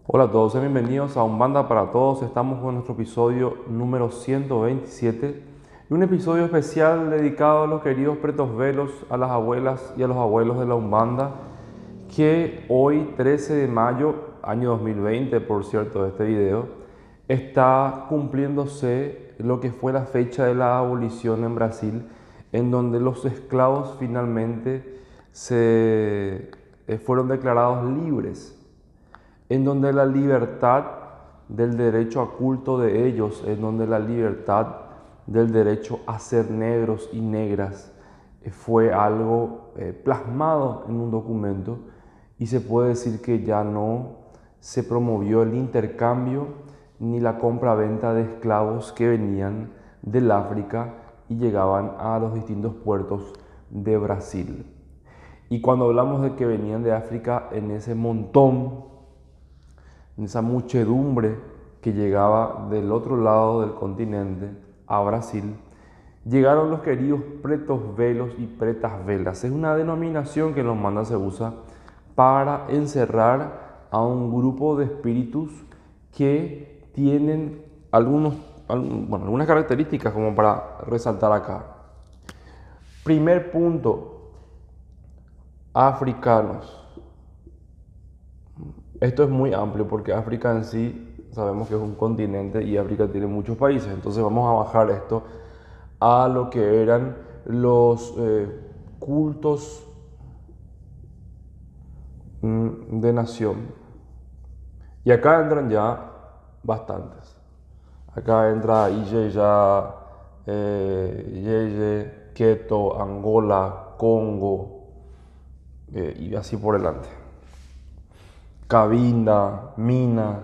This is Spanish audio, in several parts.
Hola a todos, sean bienvenidos a Umbanda para Todos. Estamos con nuestro episodio número 127 y un episodio especial dedicado a los queridos pretos velos, a las abuelas y a los abuelos de la Umbanda, que hoy, 13 de mayo, año 2020, por cierto, de este video, está cumpliéndose lo que fue la fecha de la abolición en Brasil, en donde los esclavos finalmente fueron declarados libres, en donde la libertad del derecho a culto de ellos, en donde la libertad del derecho a ser negros y negras fue algo plasmado en un documento, y se puede decir que ya no se promovió el intercambio ni la compra-venta de esclavos que venían del África y llegaban a los distintos puertos de Brasil. Y cuando hablamos de que venían de África, en ese montón, en esa muchedumbre que llegaba del otro lado del continente a Brasil, llegaron los queridos pretos velos y pretas velas. Es una denominación que en los Umbanda se usa para encerrar a un grupo de espíritus que tienen algunas características como para resaltar acá. Primer punto: africanos. Esto es muy amplio porque África en sí sabemos que es un continente y África tiene muchos países. Entonces vamos a bajar esto a lo que eran los cultos de nación. Y acá entran ya bastantes. Acá entra Iyeya, Yeye, Queto, Angola, Congo y así por delante. Cabinda, Minas,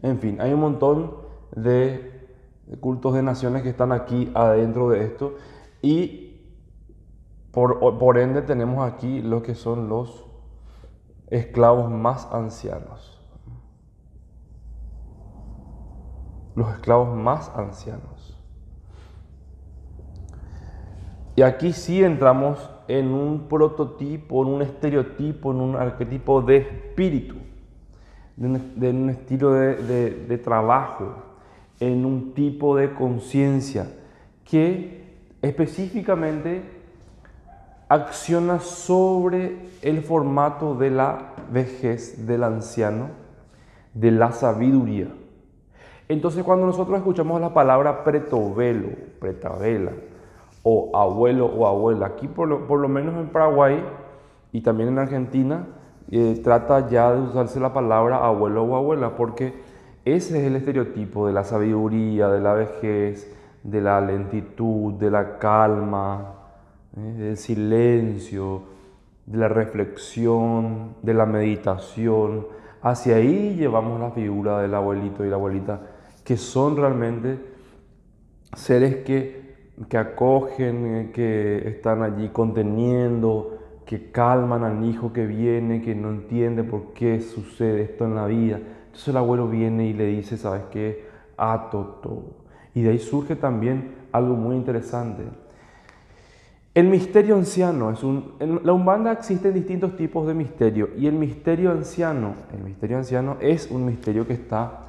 en fin, hay un montón de cultos de naciones que están aquí adentro de esto, y por ende tenemos aquí lo que son los esclavos más ancianos. Los esclavos más ancianos. Y aquí sí entramos en un prototipo, en un estereotipo, en un arquetipo de espíritu, de un estilo de trabajo, en un tipo de conciencia que específicamente acciona sobre el formato de la vejez del anciano, de la sabiduría. Entonces, cuando nosotros escuchamos la palabra pretovelo, pretavela, o abuelo o abuela, aquí por lo menos en Paraguay y también en Argentina, trata ya de usarse la palabra abuelo o abuela, porque ese es el estereotipo de la sabiduría, de la vejez, de la lentitud, de la calma, del silencio, de la reflexión, de la meditación. Hacia ahí llevamos la figura del abuelito y la abuelita, que son realmente seres que acogen, que están allí conteniendo, que calman al hijo que viene, que no entiende por qué sucede esto en la vida. Entonces el abuelo viene y le dice, ¿sabes qué? Ato todo. Y de ahí surge también algo muy interesante. El misterio anciano en la Umbanda existen distintos tipos de misterio, y el misterio anciano es un misterio que está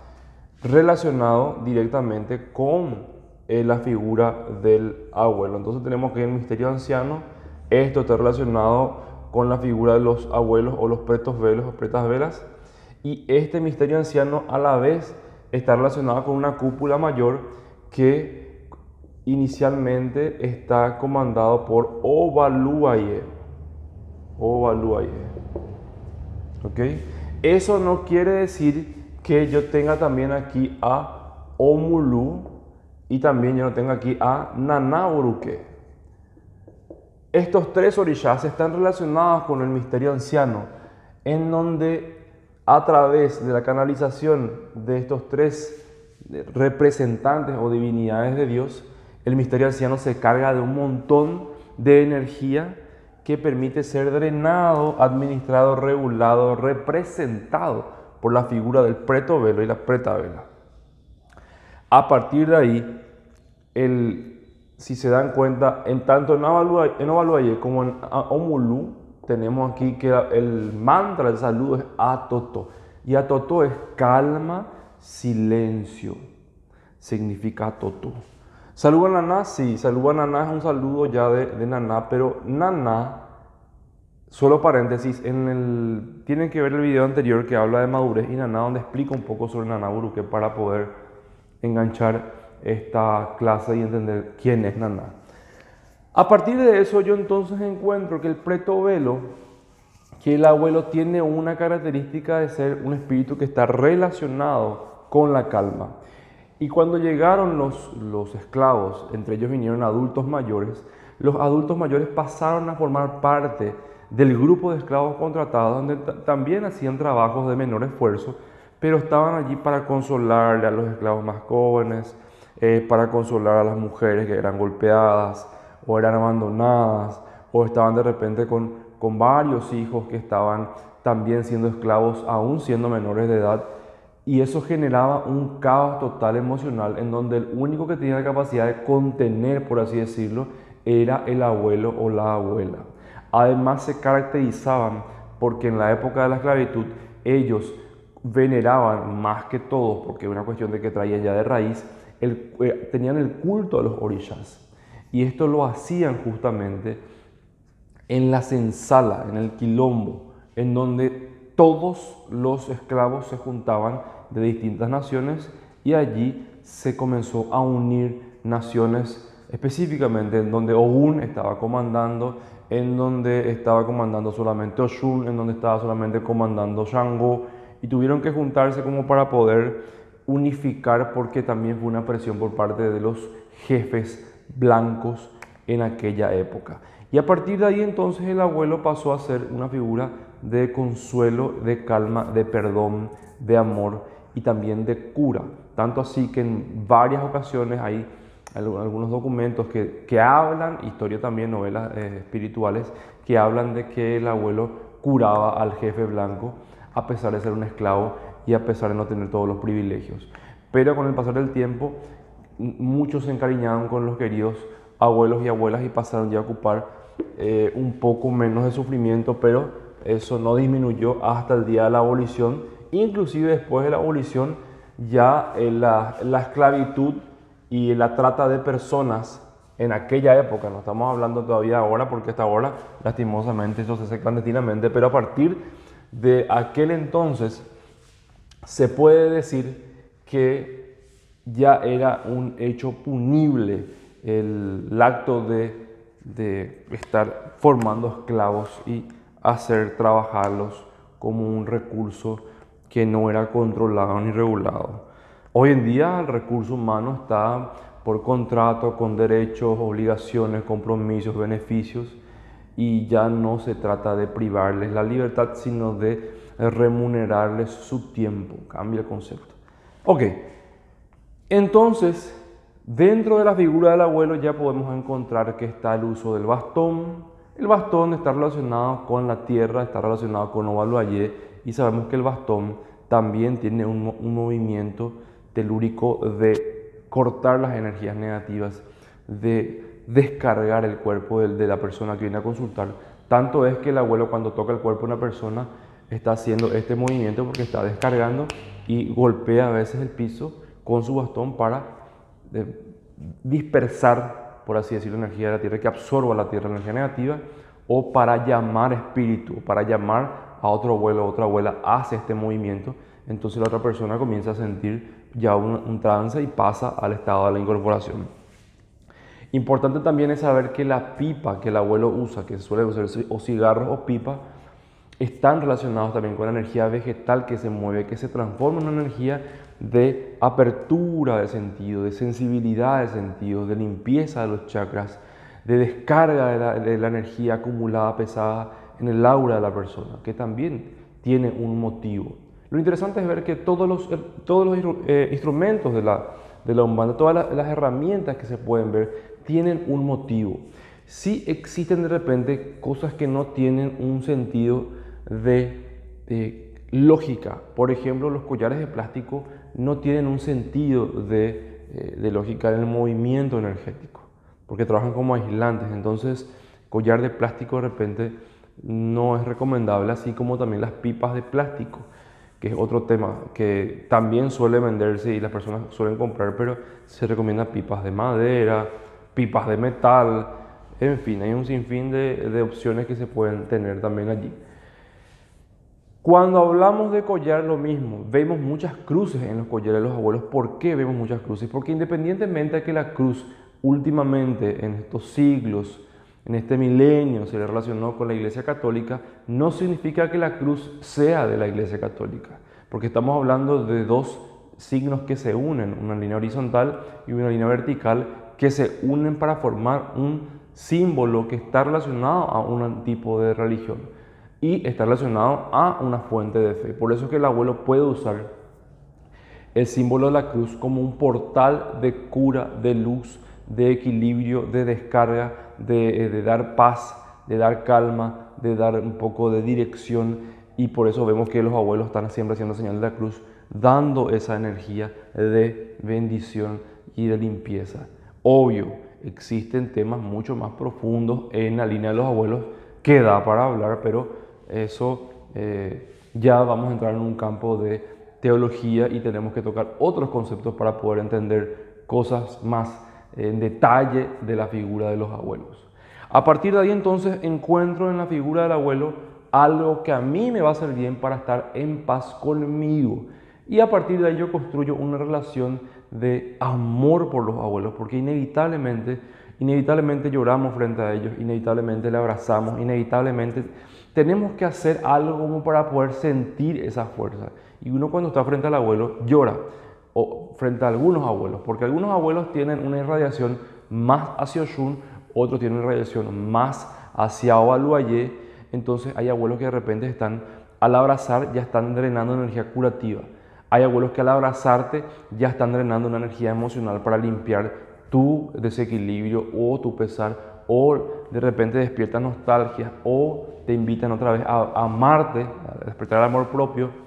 relacionado directamente con la figura del abuelo. Entonces tenemos que el misterio anciano, esto está relacionado con la figura de los abuelos o los pretos velos o pretas velas, y este misterio anciano a la vez está relacionado con una cúpula mayor que inicialmente está comandado por Ovaluaye. Ovaluaye. ¿Ok? Eso no quiere decir que yo tenga también aquí a Omulu y también yo no tengo aquí a Nanauruque. Estos tres orishas están relacionados con el misterio anciano, en donde a través de la canalización de estos tres representantes o divinidades de Dios, el misterio anciano se carga de un montón de energía que permite ser drenado, administrado, regulado, representado por la figura del pretovelo y la pretavela. A partir de ahí, si se dan cuenta, tanto en Ovaluaye como en Omulu, tenemos aquí que el mantra del saludo es Atoto. Y Atoto es calma, silencio. Significa Atoto. ¿Saluda Naná? Sí, saluda Naná es un saludo ya de Naná, pero Naná, solo paréntesis, tienen que ver el video anterior que habla de madurez y Naná, donde explico un poco sobre Naná Boruké para poder enganchar esta clase y entender quién es Naná. A partir de eso yo entonces encuentro que el preto velo, que el abuelo tiene una característica de ser un espíritu que está relacionado con la calma. Y cuando llegaron los esclavos, entre ellos vinieron adultos mayores, los adultos mayores pasaron a formar parte del grupo de esclavos contratados, donde también hacían trabajos de menor esfuerzo, pero estaban allí para consolarle a los esclavos más jóvenes, para consolar a las mujeres que eran golpeadas o eran abandonadas, o estaban de repente con varios hijos que estaban también siendo esclavos, aún siendo menores de edad. Y eso generaba un caos total emocional en donde el único que tenía la capacidad de contener, por así decirlo, era el abuelo o la abuela. Además se caracterizaban porque en la época de la esclavitud ellos veneraban más que todo, porque es una cuestión de que traían ya de raíz, tenían el culto a los orishas. Y esto lo hacían justamente en la senzala, en el quilombo, en donde todos los esclavos se juntaban de distintas naciones y allí se comenzó a unir naciones específicamente en donde Ogun estaba comandando, en donde estaba comandando solamente Oshun, en donde estaba solamente comandando Shango, y tuvieron que juntarse como para poder unificar, porque también fue una presión por parte de los jefes blancos en aquella época. Y a partir de ahí entonces el abuelo pasó a ser una figura de consuelo, de calma, de perdón, de amor y también de cura. Tanto así que en varias ocasiones hay algunos documentos que hablan, historia también, novelas espirituales, que hablan de que el abuelo curaba al jefe blanco a pesar de ser un esclavo y a pesar de no tener todos los privilegios. Pero con el pasar del tiempo, muchos se encariñaron con los queridos abuelos y abuelas y pasaron ya a ocupar un poco menos de sufrimiento, pero eso no disminuyó hasta el día de la abolición. Inclusive después de la abolición ya la esclavitud y la trata de personas en aquella época, no estamos hablando todavía ahora porque hasta ahora lastimosamente eso se hace clandestinamente, pero a partir de aquel entonces se puede decir que ya era un hecho punible el acto de estar formando esclavos y hacer trabajarlos como un recurso que no era controlado ni regulado. Hoy en día el recurso humano está por contrato, con derechos, obligaciones, compromisos, beneficios, y ya no se trata de privarles la libertad, sino de remunerarles su tiempo. Cambia el concepto. Ok, entonces, dentro de la figura del abuelo ya podemos encontrar que está el uso del bastón. El bastón está relacionado con la tierra, está relacionado con Ovaluayé, y sabemos que el bastón también tiene un movimiento telúrico de cortar las energías negativas, de descargar el cuerpo de la persona que viene a consultar. Tanto es que el abuelo, cuando toca el cuerpo de una persona, está haciendo este movimiento porque está descargando y golpea a veces el piso con su bastón para dispersar, por así decirlo, la energía de la tierra, que absorba la tierra, la energía negativa, o para llamar espíritu, para llamar a otro abuelo o otra abuela, hace este movimiento. Entonces la otra persona comienza a sentir ya un trance y pasa al estado de la incorporación. Importante también es saber que la pipa que el abuelo usa, que suele usar o cigarros o pipa, están relacionados también con la energía vegetal que se mueve, que se transforma en una energía de apertura de sentido, de sensibilidad de sentido, de limpieza de los chakras, de descarga de la energía acumulada pesada en el aura de la persona, que también tiene un motivo. Lo interesante es ver que todos los instrumentos de la Umbanda, todas las herramientas que se pueden ver, tienen un motivo. Sí existen de repente cosas que no tienen un sentido de lógica. Por ejemplo, los collares de plástico no tienen un sentido de lógica en el movimiento energético, porque trabajan como aislantes. Entonces, collar de plástico de repente no es recomendable, así como también las pipas de plástico. que es otro tema que también suele venderse y las personas suelen comprar, pero se recomienda pipas de madera, pipas de metal, en fin, hay un sinfín de opciones que se pueden tener también allí. Cuando hablamos de collar, lo mismo, vemos muchas cruces en los collares de los abuelos. ¿Por qué vemos muchas cruces? Porque independientemente de que la cruz últimamente, en estos siglos, en este milenio, se le relacionó con la Iglesia Católica, no significa que la cruz sea de la Iglesia Católica, porque estamos hablando de dos signos que se unen, una línea horizontal y una línea vertical, que se unen para formar un símbolo que está relacionado a un tipo de religión y está relacionado a una fuente de fe. Por eso es que el abuelo puede usar el símbolo de la cruz como un portal de cura, de luz, de equilibrio, de descarga, de dar paz, de dar calma, de dar un poco de dirección. Y por eso vemos que los abuelos están siempre haciendo señal de la cruz, dando esa energía de bendición y de limpieza. Obvio, existen temas mucho más profundos en la línea de los abuelos que da para hablar, pero eso ya vamos a entrar en un campo de teología y tenemos que tocar otros conceptos para poder entender cosas más en detalle de la figura de los abuelos. A partir de ahí entonces encuentro en la figura del abuelo algo que a mí me va a hacer bien para estar en paz conmigo. Y a partir de ahí yo construyo una relación de amor por los abuelos, porque inevitablemente lloramos frente a ellos, inevitablemente le abrazamos, inevitablemente tenemos que hacer algo como para poder sentir esa fuerza. Y uno cuando está frente al abuelo llora, o frente a algunos abuelos, porque algunos abuelos tienen una irradiación más hacia Oshun, otros tienen una irradiación más hacia Ovaluaye. Entonces hay abuelos que de repente están, al abrazar, ya están drenando energía curativa. Hay abuelos que al abrazarte ya están drenando una energía emocional para limpiar tu desequilibrio o tu pesar, o de repente despiertan nostalgia o te invitan otra vez a amarte, a despertar el amor propio.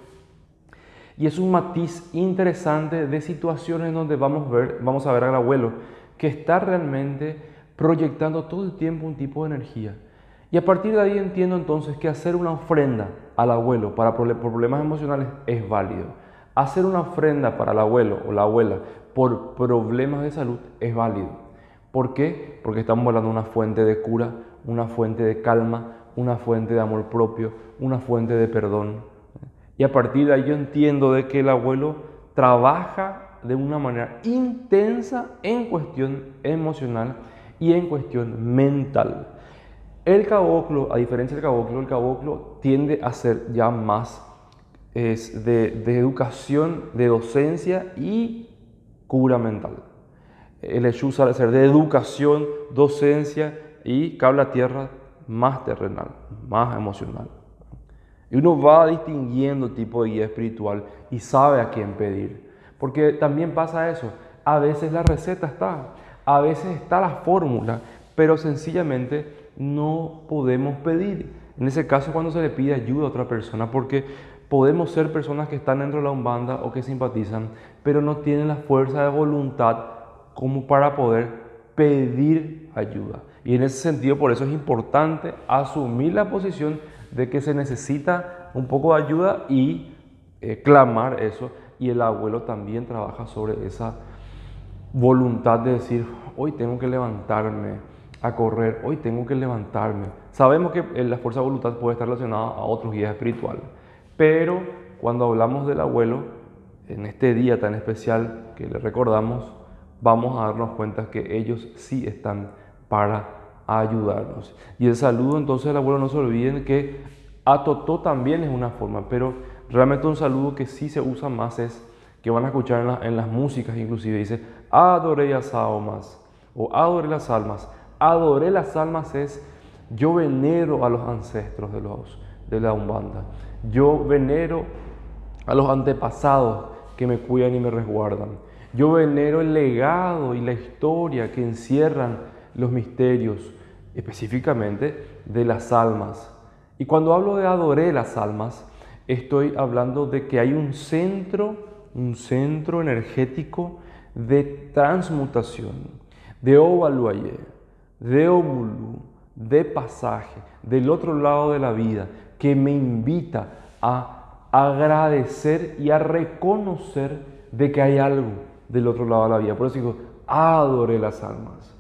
Y es un matiz interesante de situaciones donde vamos a ver al abuelo que está realmente proyectando todo el tiempo un tipo de energía. Y a partir de ahí entiendo entonces que hacer una ofrenda al abuelo por problemas emocionales es válido. Hacer una ofrenda para el abuelo o la abuela por problemas de salud es válido. ¿Por qué? Porque estamos hablando de una fuente de cura, una fuente de calma, una fuente de amor propio, una fuente de perdón. Y a partir de ahí yo entiendo de que el abuelo trabaja de una manera intensa en cuestión emocional y en cuestión mental. El caboclo, a diferencia del caboclo, el caboclo tiende a ser ya más de educación, de docencia y cura mental. El Eshu sale a ser de educación, docencia y cable a tierra más terrenal, más emocional. Y uno va distinguiendo el tipo de guía espiritual y sabe a quién pedir. Porque también pasa eso. A veces la receta está, a veces está la fórmula, pero sencillamente no podemos pedir. En ese caso, cuando se le pide ayuda a otra persona, porque podemos ser personas que están dentro de la Umbanda o que simpatizan, pero no tienen la fuerza de voluntad como para poder pedir ayuda. Y en ese sentido, por eso es importante asumir la posición de que se necesita un poco de ayuda y clamar eso. Y el abuelo también trabaja sobre esa voluntad de decir, hoy tengo que levantarme a correr, hoy tengo que levantarme. Sabemos que la fuerza de voluntad puede estar relacionada a otros guías espirituales, pero cuando hablamos del abuelo, en este día tan especial que le recordamos, vamos a darnos cuenta que ellos sí están para ayudarnos. Y el saludo entonces al abuelo, no se olviden que Atotó también es una forma, pero realmente un saludo que sí se usa más es, que van a escuchar en las músicas inclusive, dice, adoré las almas, o adoré las almas. Adoré las almas es, yo venero a los ancestros de la Umbanda. Yo venero a los antepasados que me cuidan y me resguardan. Yo venero el legado y la historia que encierran los misterios, específicamente de las almas. Y cuando hablo de adoré las almas, estoy hablando de que hay un centro energético de transmutación, de Ovaluaye, de Omulú, de pasaje, del otro lado de la vida, que me invita a agradecer y a reconocer de que hay algo del otro lado de la vida. Por eso digo, adoré las almas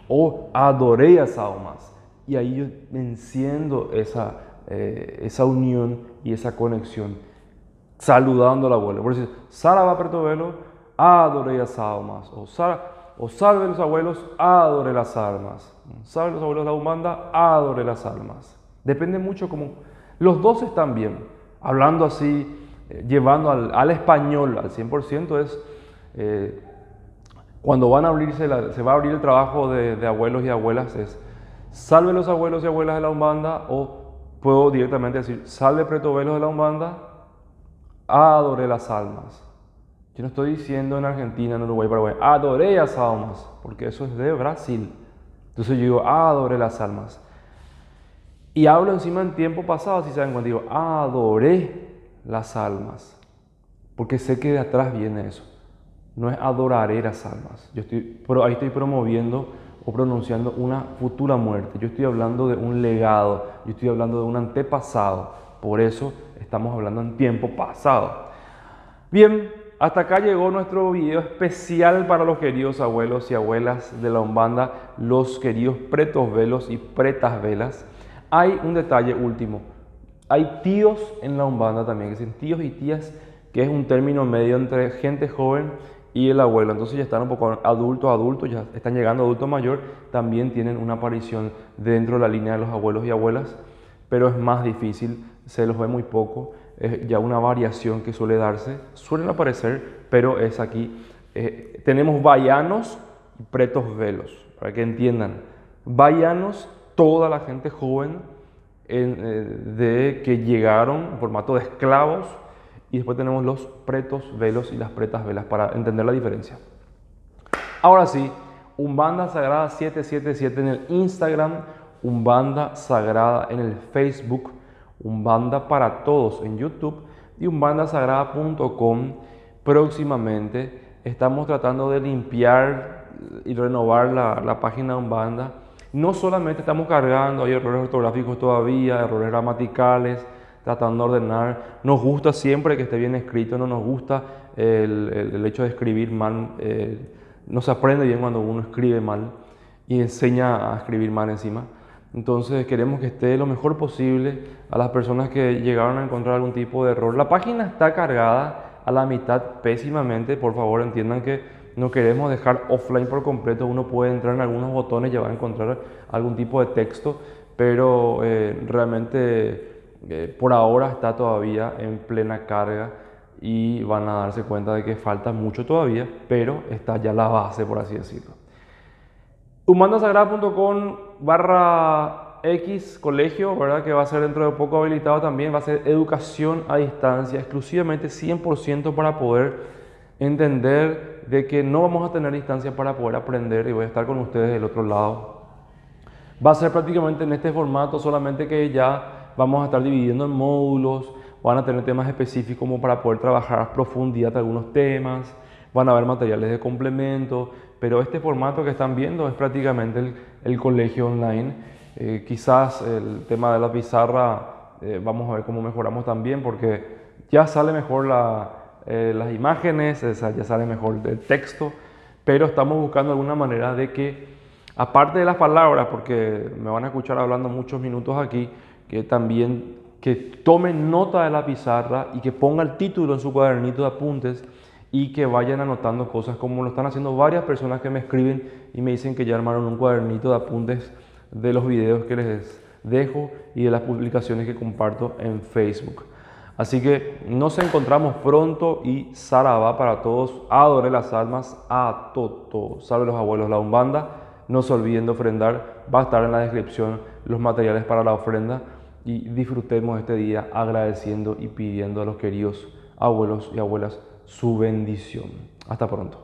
o adoré a las almas. Y ahí yo enciendo esa unión y esa conexión, saludando al abuelo. Por eso, Sara va preto velo, adoré las almas. O salve los abuelos, adoré las almas. Salve los abuelos de la Umbanda, adoré las almas. Depende mucho como los dos están bien. Hablando así, llevando al español al 100% es cuando van a abrirse, se va a abrir el trabajo de abuelos y abuelas, es salve los abuelos y abuelas de la Umbanda, o puedo directamente decir salve pretovelos de la Umbanda, adoré las almas. Yo no estoy diciendo en Argentina, en Uruguay, Paraguay, adoré las almas, porque eso es de Brasil. Entonces yo digo, adoré las almas. Y hablo encima en tiempo pasado, si saben cuando digo, adoré las almas. Porque sé que de atrás viene eso. No es adoraré las almas. Pero ahí estoy promoviendo o pronunciando una futura muerte. Yo estoy hablando de un legado. Yo estoy hablando de un antepasado. Por eso estamos hablando en tiempo pasado. Bien, hasta acá llegó nuestro video especial para los queridos abuelos y abuelas de la Umbanda, los queridos pretos velos y pretas velas. Hay un detalle último. Hay tíos en la Umbanda también, que dicen tíos y tías, que es un término medio entre gente joven y el abuelo. Entonces ya están un poco adultos, ya están llegando a adulto mayor, también tienen una aparición dentro de la línea de los abuelos y abuelas, pero es más difícil, se los ve muy poco, es ya una variación que suele darse, suelen aparecer, pero es aquí. Tenemos vallanos y pretos velos, para que entiendan. Vallanos, toda la gente joven de que llegaron en formato de esclavos, y después tenemos los pretos velos y las pretas velas para entender la diferencia. Ahora sí, Umbanda Sagrada 777 en el Instagram, Umbanda Sagrada en el Facebook, Umbanda para Todos en YouTube y umbandasagrada.com. Próximamente estamos tratando de limpiar y renovar la página de Umbanda. No solamente estamos cargando, hay errores ortográficos todavía, errores gramaticales, tratando de ordenar. Nos gusta siempre que esté bien escrito, no nos gusta el hecho de escribir mal. No se aprende bien cuando uno escribe mal y enseña a escribir mal encima. Entonces queremos que esté lo mejor posible a las personas que llegaron a encontrar algún tipo de error. La página está cargada a la mitad pésimamente, por favor entiendan que no queremos dejar offline por completo. Uno puede entrar en algunos botones y ya va a encontrar algún tipo de texto, pero realmente por ahora está todavía en plena carga y van a darse cuenta de que falta mucho todavía, pero está ya la base, por así decirlo. umbandasagrada.com/X colegio, ¿verdad? Que va a ser dentro de poco habilitado también, va a ser educación a distancia, exclusivamente 100% para poder entender de que no vamos a tener distancia para poder aprender, y voy a estar con ustedes del otro lado. Va a ser prácticamente en este formato, solamente que ya vamos a estar dividiendo en módulos, van a tener temas específicos como para poder trabajar a profundidad algunos temas, van a haber materiales de complemento, pero este formato que están viendo es prácticamente el colegio online. Quizás el tema de la pizarra, vamos a ver cómo mejoramos también, porque ya sale mejor las imágenes, ya sale mejor el texto, pero estamos buscando alguna manera de que, aparte de las palabras, porque me van a escuchar hablando muchos minutos aquí, que también que tomen nota de la pizarra y que ponga el título en su cuadernito de apuntes y que vayan anotando cosas, como lo están haciendo varias personas que me escriben y me dicen que ya armaron un cuadernito de apuntes de los videos que les dejo y de las publicaciones que comparto en Facebook. Así que nos encontramos pronto y Sarabá para todos. Adoré las almas a todos. Salve los abuelos de la Umbanda. No se olviden de ofrendar. Va a estar en la descripción los materiales para la ofrenda. Y disfrutemos este día agradeciendo y pidiendo a los queridos abuelos y abuelas su bendición. Hasta pronto.